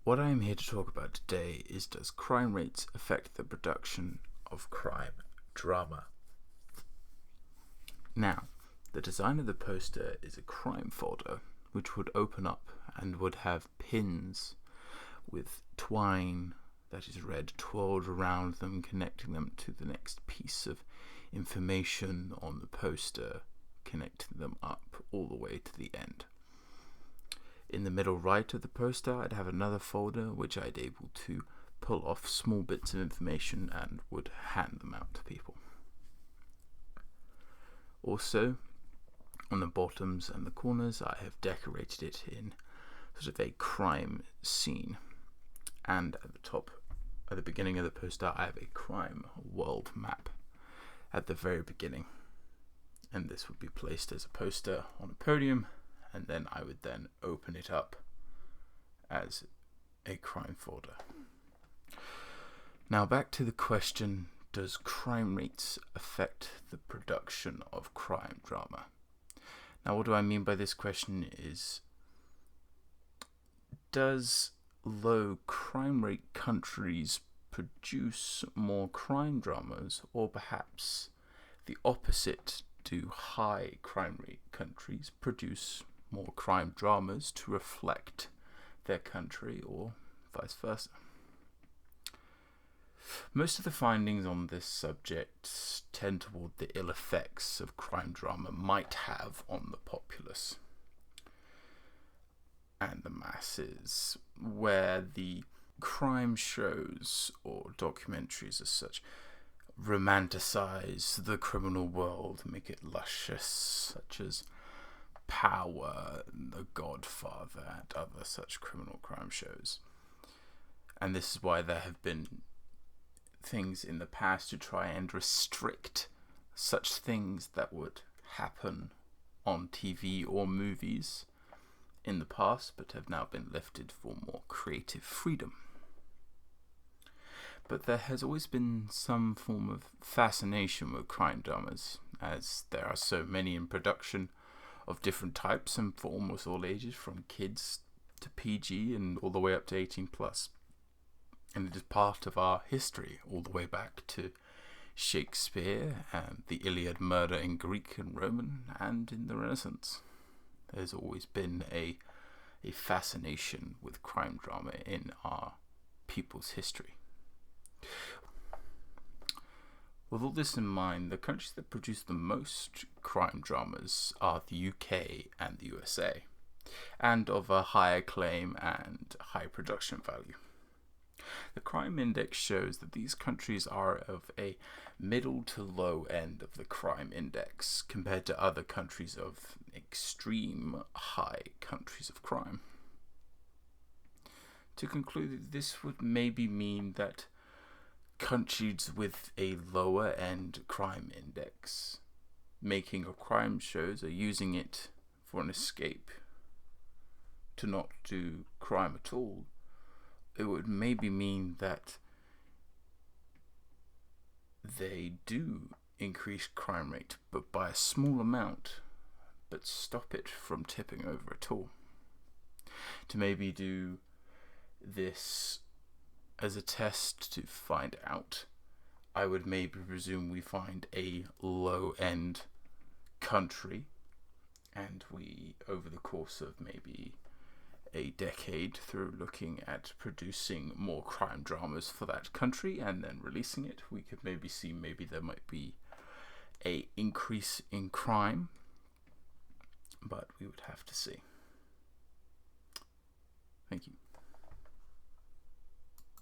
What I am here to talk about today is, does crime rates affect the production of crime drama? Now, the design of the poster is a crime folder which would open up and would have pins with twine that is red twirled around them, connecting them to the next piece of information on the poster, connecting them up all the way to the end. In the middle right of the poster, I'd have another folder which I'd able to pull off small bits of information and would hand them out to people. Also, on the bottoms and the corners, I have decorated it in sort of a crime scene. And at the top, at the beginning of the poster, I have a crime world map at the very beginning. And this would be placed as a poster on a podium, and then I would then open it up as a crime folder. Now back to the question, does crime rates affect the production of crime drama? Now what do I mean by this question is, does low crime rate countries produce more crime dramas, or perhaps the opposite, do high crime rate countries produce more crime dramas to reflect their country, or vice versa? Most of the findings on this subject tend toward the ill effects of crime drama might have on the populace and the masses, where the crime shows or documentaries as such romanticize the criminal world, make it luscious, such as Power, The Godfather, and other such criminal crime shows. And this is why there have been things in the past to try and restrict such things that would happen on TV or movies in the past, but have now been lifted for more creative freedom. But there has always been some form of fascination with crime dramas, as there are so many in production of different types and for almost all ages, from kids to PG and all the way up to 18 plus. And it is part of our history, all the way back to Shakespeare and the Iliad murder in Greek and Roman, and in the Renaissance. There's always been a fascination with crime drama in our people's history. With all this in mind, the countries that produce the most crime dramas are the UK and the USA, and of a high acclaim and high production value. The crime index shows that these countries are of a middle to low end of the crime index compared to other countries of extreme high countries of crime. To conclude, this would maybe mean that countries with a lower end crime index making of crime shows are using it for an escape to not do crime at all. It would maybe mean that they do increase crime rate, but by a small amount, but stop it from tipping over at all. To maybe do this as a test to find out, I would maybe presume we find a low-end country, and we, over the course of maybe a decade, through looking at producing more crime dramas for that country and then releasing it, we could maybe see there might be a increase in crime, but we would have to see.